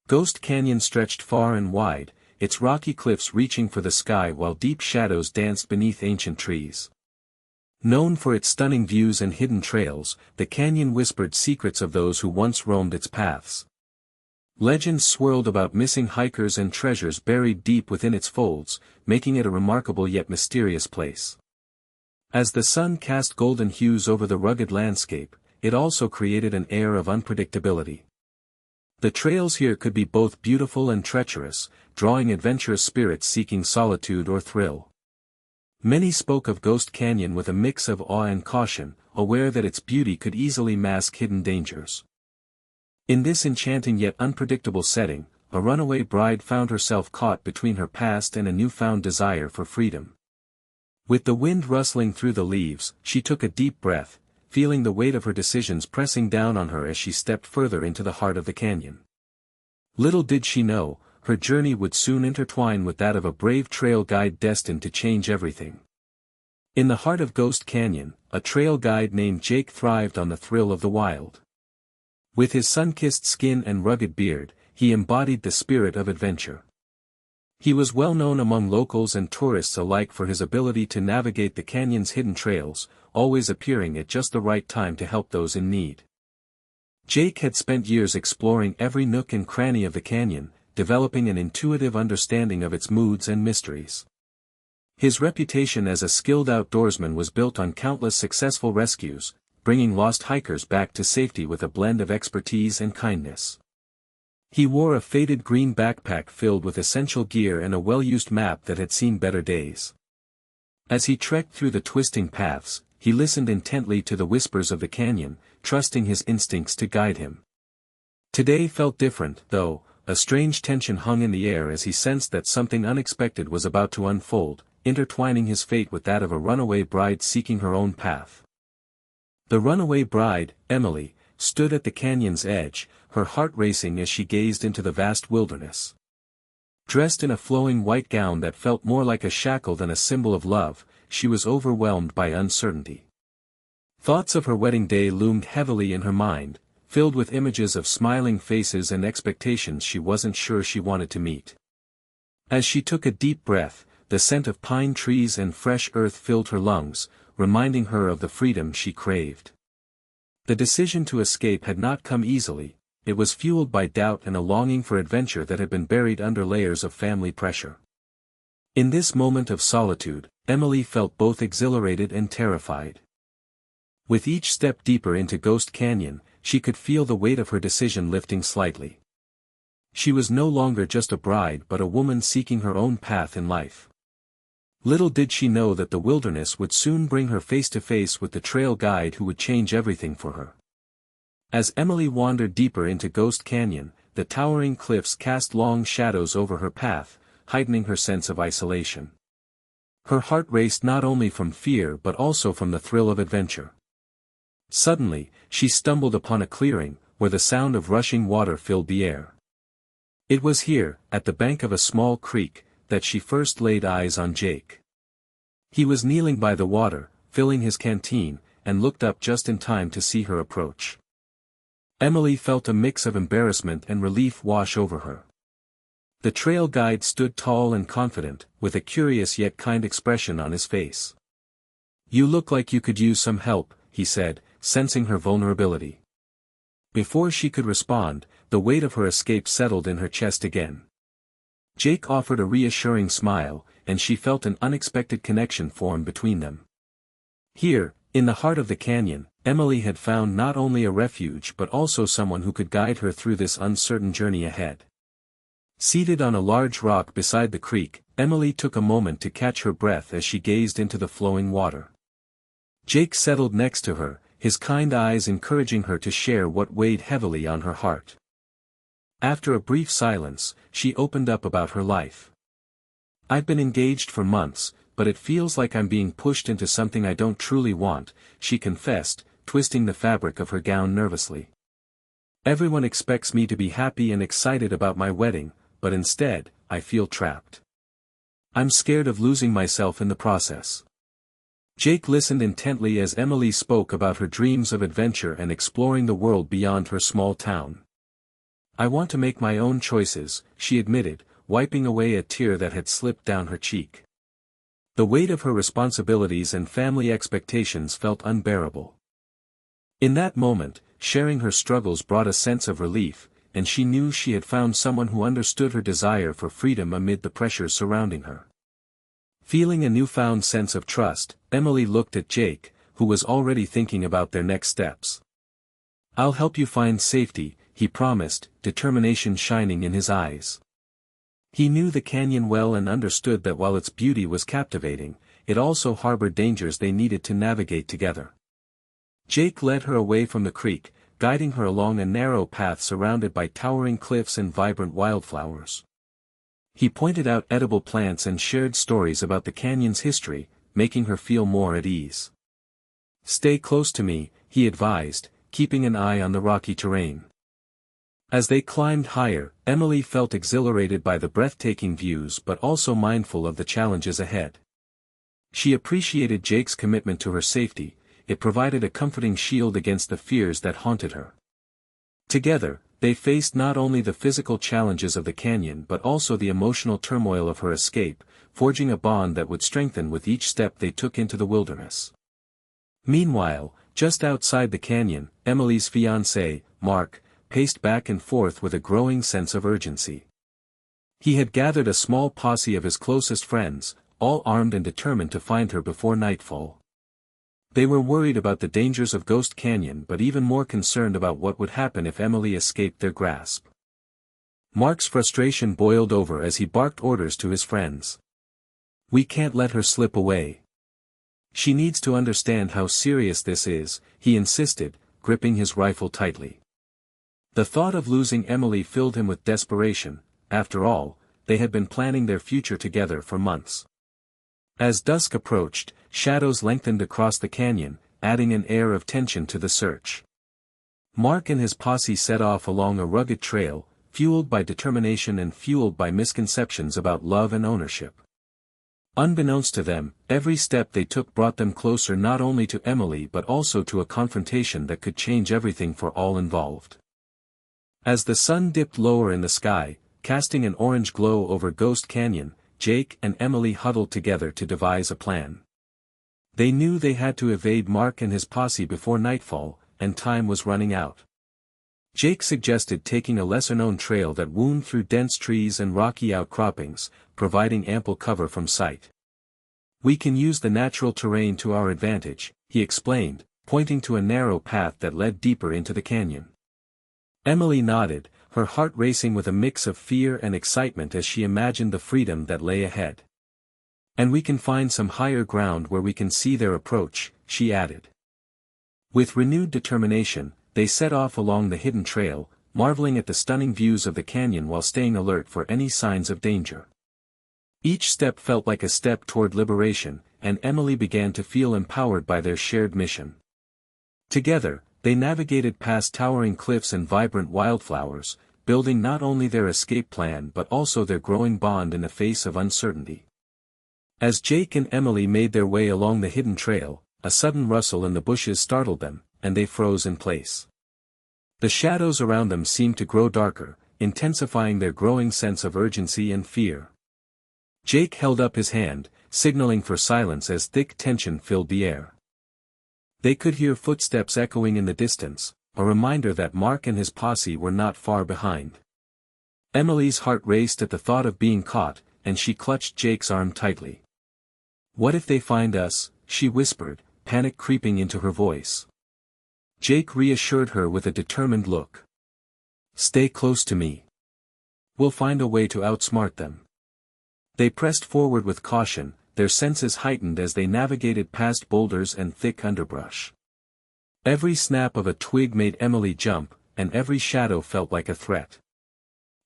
Ghost Canyon stretched far and wide, its rocky cliffs reaching for the sky while deep shadows danced beneath ancient trees. Known for its stunning views and hidden trails, the canyon whispered secrets of those who once roamed its paths. Legends swirled about missing hikers and treasures buried deep within its folds, making it a remarkable yet mysterious place. As the sun cast golden hues over the rugged landscape, it also created an air of unpredictability. The trails here could be both beautiful and treacherous, drawing adventurous spirits seeking solitude or thrill. Many spoke of Ghost Canyon with a mix of awe and caution, aware that its beauty could easily mask hidden dangers. In this enchanting yet unpredictable setting, a runaway bride found herself caught between her past and a newfound desire for freedom. With the wind rustling through the leaves, she took a deep breath, feeling the weight of her decisions pressing down on her as she stepped further into the heart of the canyon. Little did she know, her journey would soon intertwine with that of a brave trail guide destined to change everything. In the heart of Ghost Canyon, a trail guide named Jake thrived on the thrill of the wild. With his sun-kissed skin and rugged beard, he embodied the spirit of adventure. He was well known among locals and tourists alike for his ability to navigate the canyon's hidden trails, always appearing at just the right time to help those in need. Jake had spent years exploring every nook and cranny of the canyon, developing an intuitive understanding of its moods and mysteries. His reputation as a skilled outdoorsman was built on countless successful rescues, bringing lost hikers back to safety with a blend of expertise and kindness. He wore a faded green backpack filled with essential gear and a well-used map that had seen better days. As he trekked through the twisting paths, he listened intently to the whispers of the canyon, trusting his instincts to guide him. Today felt different, though. A strange tension hung in the air as he sensed that something unexpected was about to unfold, intertwining his fate with that of a runaway bride seeking her own path. The runaway bride, Emily, stood at the canyon's edge, her heart racing as she gazed into the vast wilderness. Dressed in a flowing white gown that felt more like a shackle than a symbol of love, she was overwhelmed by uncertainty. Thoughts of her wedding day loomed heavily in her mind, filled with images of smiling faces and expectations she wasn't sure she wanted to meet. As she took a deep breath, the scent of pine trees and fresh earth filled her lungs, reminding her of the freedom she craved. The decision to escape had not come easily, it was fueled by doubt and a longing for adventure that had been buried under layers of family pressure. In this moment of solitude, Emily felt both exhilarated and terrified. With each step deeper into Ghost Canyon, she could feel the weight of her decision lifting slightly. She was no longer just a bride but a woman seeking her own path in life. Little did she know that the wilderness would soon bring her face to face with the trail guide who would change everything for her. As Emily wandered deeper into Ghost Canyon, the towering cliffs cast long shadows over her path, heightening her sense of isolation. Her heart raced not only from fear but also from the thrill of adventure. Suddenly, she stumbled upon a clearing, where the sound of rushing water filled the air. It was here, at the bank of a small creek, that she first laid eyes on Jake. He was kneeling by the water, filling his canteen, and looked up just in time to see her approach. Emily felt a mix of embarrassment and relief wash over her. The trail guide stood tall and confident, with a curious yet kind expression on his face. "You look like you could use some help," he said, sensing her vulnerability. Before she could respond, the weight of her escape settled in her chest again. Jake offered a reassuring smile, and she felt an unexpected connection form between them. Here, in the heart of the canyon, Emily had found not only a refuge but also someone who could guide her through this uncertain journey ahead. Seated on a large rock beside the creek, Emily took a moment to catch her breath as she gazed into the flowing water. Jake settled next to her, his kind eyes encouraging her to share what weighed heavily on her heart. After a brief silence, she opened up about her life. "I've been engaged for months, but it feels like I'm being pushed into something I don't truly want," she confessed, twisting the fabric of her gown nervously. "Everyone expects me to be happy and excited about my wedding, but instead, I feel trapped. I'm scared of losing myself in the process." Jake listened intently as Emily spoke about her dreams of adventure and exploring the world beyond her small town. I want to make my own choices, she admitted, wiping away a tear that had slipped down her cheek. The weight of her responsibilities and family expectations felt unbearable. In that moment, sharing her struggles brought a sense of relief, and she knew she had found someone who understood her desire for freedom amid the pressures surrounding her. Feeling a newfound sense of trust, Emily looked at Jake, who was already thinking about their next steps. "I'll help you find safety," he promised, determination shining in his eyes. He knew the canyon well and understood that while its beauty was captivating, it also harbored dangers they needed to navigate together. Jake led her away from the creek, guiding her along a narrow path surrounded by towering cliffs and vibrant wildflowers. He pointed out edible plants and shared stories about the canyon's history, making her feel more at ease. "Stay close to me," he advised, keeping an eye on the rocky terrain. As they climbed higher, Emily felt exhilarated by the breathtaking views but also mindful of the challenges ahead. She appreciated Jake's commitment to her safety. It provided a comforting shield against the fears that haunted her. Together, they faced not only the physical challenges of the canyon but also the emotional turmoil of her escape, forging a bond that would strengthen with each step they took into the wilderness. Meanwhile, just outside the canyon, Emily's fiancé, Mark, paced back and forth with a growing sense of urgency. He had gathered a small posse of his closest friends, all armed and determined to find her before nightfall. They were worried about the dangers of Ghost Canyon but even more concerned about what would happen if Emily escaped their grasp. Mark's frustration boiled over as he barked orders to his friends. "We can't let her slip away. She needs to understand how serious this is," he insisted, gripping his rifle tightly. The thought of losing Emily filled him with desperation. After all, they had been planning their future together for months. As dusk approached, shadows lengthened across the canyon, adding an air of tension to the search. Mark and his posse set off along a rugged trail, fueled by determination and fueled by misconceptions about love and ownership. Unbeknownst to them, every step they took brought them closer not only to Emily but also to a confrontation that could change everything for all involved. As the sun dipped lower in the sky, casting an orange glow over Ghost Canyon, Jake and Emily huddled together to devise a plan. They knew they had to evade Mark and his posse before nightfall, and time was running out. Jake suggested taking a lesser-known trail that wound through dense trees and rocky outcroppings, providing ample cover from sight. "We can use the natural terrain to our advantage," he explained, pointing to a narrow path that led deeper into the canyon. Emily nodded, her heart racing with a mix of fear and excitement as she imagined the freedom that lay ahead. "And we can find some higher ground where we can see their approach," she added. With renewed determination, they set off along the hidden trail, marveling at the stunning views of the canyon while staying alert for any signs of danger. Each step felt like a step toward liberation, and Emily began to feel empowered by their shared mission. Together, they navigated past towering cliffs and vibrant wildflowers, building not only their escape plan but also their growing bond in the face of uncertainty. As Jake and Emily made their way along the hidden trail, a sudden rustle in the bushes startled them, and they froze in place. The shadows around them seemed to grow darker, intensifying their growing sense of urgency and fear. Jake held up his hand, signaling for silence as thick tension filled the air. They could hear footsteps echoing in the distance, a reminder that Mark and his posse were not far behind. Emily's heart raced at the thought of being caught, and she clutched Jake's arm tightly. "What if they find us?" she whispered, panic creeping into her voice. Jake reassured her with a determined look. "Stay close to me. We'll find a way to outsmart them." They pressed forward with caution, their senses heightened as they navigated past boulders and thick underbrush. Every snap of a twig made Emily jump, and every shadow felt like a threat.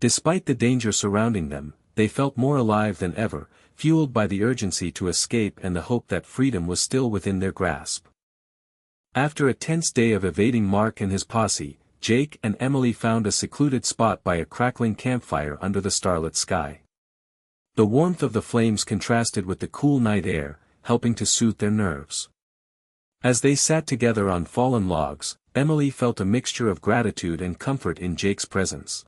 Despite the danger surrounding them, they felt more alive than ever, fueled by the urgency to escape and the hope that freedom was still within their grasp. After a tense day of evading Mark and his posse, Jake and Emily found a secluded spot by a crackling campfire under the starlit sky. The warmth of the flames contrasted with the cool night air, helping to soothe their nerves. As they sat together on fallen logs, Emily felt a mixture of gratitude and comfort in Jake's presence.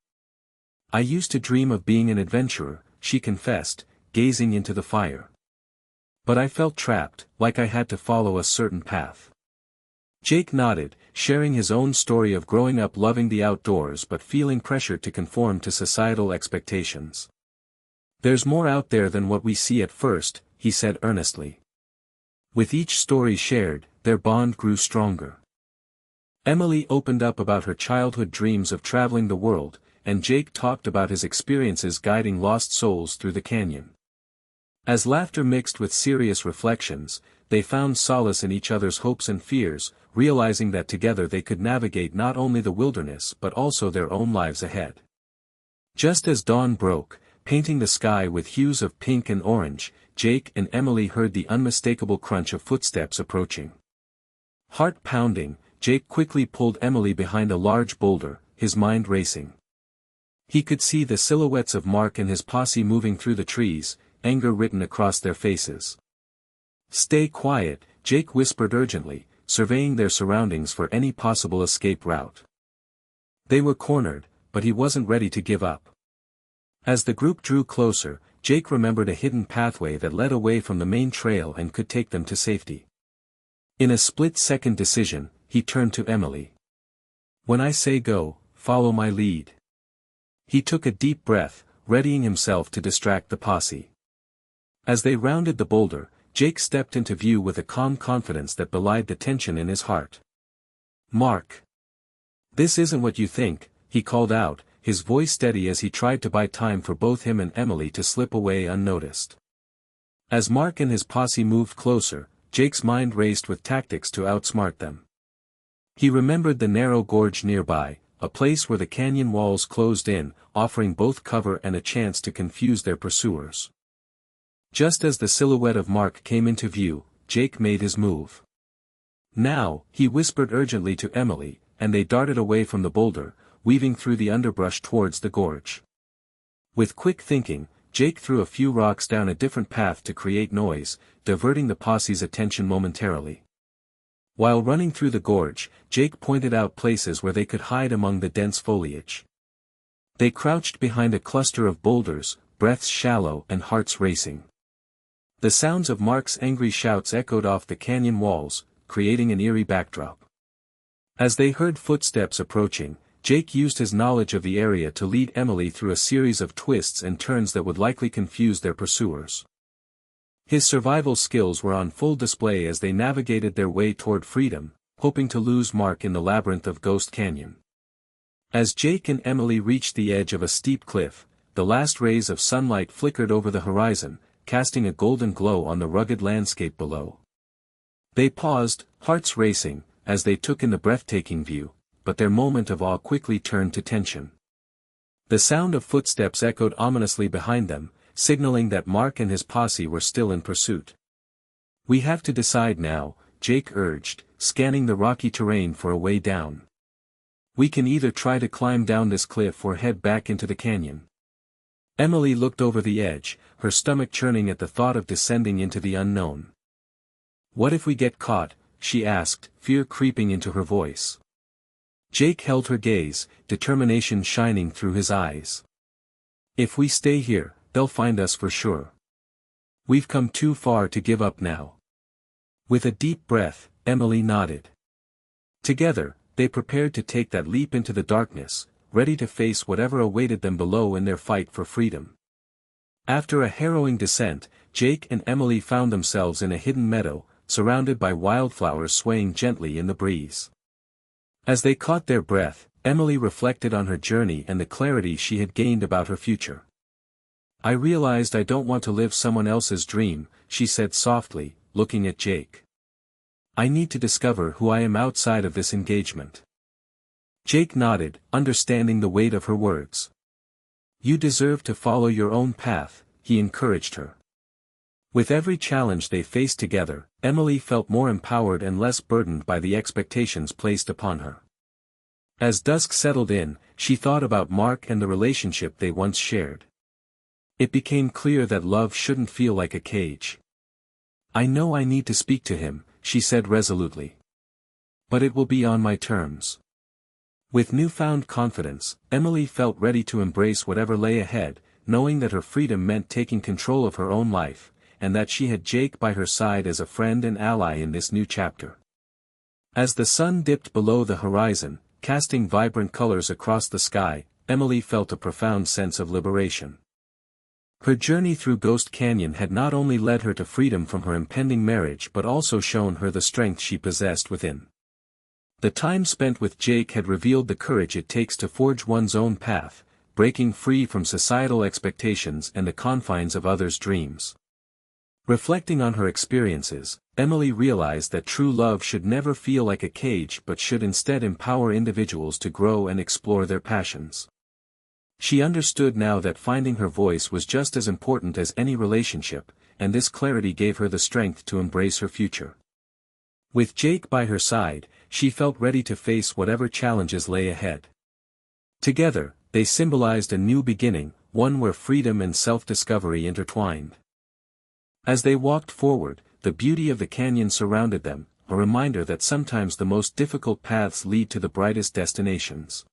I used to dream of being an adventurer, she confessed, gazing into the fire. But I felt trapped, like I had to follow a certain path. Jake nodded, sharing his own story of growing up loving the outdoors but feeling pressure to conform to societal expectations. There's more out there than what we see at first, he said earnestly. With each story shared, their bond grew stronger. Emily opened up about her childhood dreams of traveling the world, and Jake talked about his experiences guiding lost souls through the canyon. As laughter mixed with serious reflections, they found solace in each other's hopes and fears, realizing that together they could navigate not only the wilderness but also their own lives ahead. Just as dawn broke, painting the sky with hues of pink and orange, Jake and Emily heard the unmistakable crunch of footsteps approaching. Heart pounding, Jake quickly pulled Emily behind a large boulder, his mind racing. He could see the silhouettes of Mark and his posse moving through the trees, anger written across their faces. "Stay quiet," Jake whispered urgently, surveying their surroundings for any possible escape route. They were cornered, but he wasn't ready to give up. As the group drew closer, Jake remembered a hidden pathway that led away from the main trail and could take them to safety. In a split-second decision, he turned to Emily. "When I say go, follow my lead." He took a deep breath, readying himself to distract the posse. As they rounded the boulder, Jake stepped into view with a calm confidence that belied the tension in his heart. "Mark. This isn't what you think," he called out, his voice steady as he tried to buy time for both him and Emily to slip away unnoticed. As Mark and his posse moved closer, Jake's mind raced with tactics to outsmart them. He remembered the narrow gorge nearby, a place where the canyon walls closed in, offering both cover and a chance to confuse their pursuers. Just as the silhouette of Mark came into view, Jake made his move. "Now," he whispered urgently to Emily, and they darted away from the boulder, weaving through the underbrush towards the gorge. With quick thinking, Jake threw a few rocks down a different path to create noise, diverting the posse's attention momentarily. While running through the gorge, Jake pointed out places where they could hide among the dense foliage. They crouched behind a cluster of boulders, breaths shallow and hearts racing. The sounds of Mark's angry shouts echoed off the canyon walls, creating an eerie backdrop. As they heard footsteps approaching, Jake used his knowledge of the area to lead Emily through a series of twists and turns that would likely confuse their pursuers. His survival skills were on full display as they navigated their way toward freedom, hoping to lose Mark in the labyrinth of Ghost Canyon. As Jake and Emily reached the edge of a steep cliff, the last rays of sunlight flickered over the horizon, casting a golden glow on the rugged landscape below. They paused, hearts racing, as they took in the breathtaking view, but their moment of awe quickly turned to tension. The sound of footsteps echoed ominously behind them, signaling that Mark and his posse were still in pursuit. "We have to decide now," Jake urged, scanning the rocky terrain for a way down. "We can either try to climb down this cliff or head back into the canyon." Emily looked over the edge, her stomach churning at the thought of descending into the unknown. "What if we get caught?" she asked, fear creeping into her voice. Jake held her gaze, determination shining through his eyes. "If we stay here, they'll find us for sure. We've come too far to give up now." With a deep breath, Emily nodded. Together, they prepared to take that leap into the darkness, ready to face whatever awaited them below in their fight for freedom. After a harrowing descent, Jake and Emily found themselves in a hidden meadow, surrounded by wildflowers swaying gently in the breeze. As they caught their breath, Emily reflected on her journey and the clarity she had gained about her future. "I realized I don't want to live someone else's dream," she said softly, looking at Jake. "I need to discover who I am outside of this engagement." Jake nodded, understanding the weight of her words. "You deserve to follow your own path," he encouraged her. With every challenge they faced together, Emily felt more empowered and less burdened by the expectations placed upon her. As dusk settled in, she thought about Mark and the relationship they once shared. It became clear that love shouldn't feel like a cage. "I know I need to speak to him," she said resolutely. "But it will be on my terms." With newfound confidence, Emily felt ready to embrace whatever lay ahead, knowing that her freedom meant taking control of her own life, and that she had Jake by her side as a friend and ally in this new chapter. As the sun dipped below the horizon, casting vibrant colors across the sky, Emily felt a profound sense of liberation. Her journey through Ghost Canyon had not only led her to freedom from her impending marriage but also shown her the strength she possessed within. The time spent with Jake had revealed the courage it takes to forge one's own path, breaking free from societal expectations and the confines of others' dreams. Reflecting on her experiences, Emily realized that true love should never feel like a cage but should instead empower individuals to grow and explore their passions. She understood now that finding her voice was just as important as any relationship, and this clarity gave her the strength to embrace her future. With Jake by her side, she felt ready to face whatever challenges lay ahead. Together, they symbolized a new beginning, one where freedom and self-discovery intertwined. As they walked forward, the beauty of the canyon surrounded them, a reminder that sometimes the most difficult paths lead to the brightest destinations.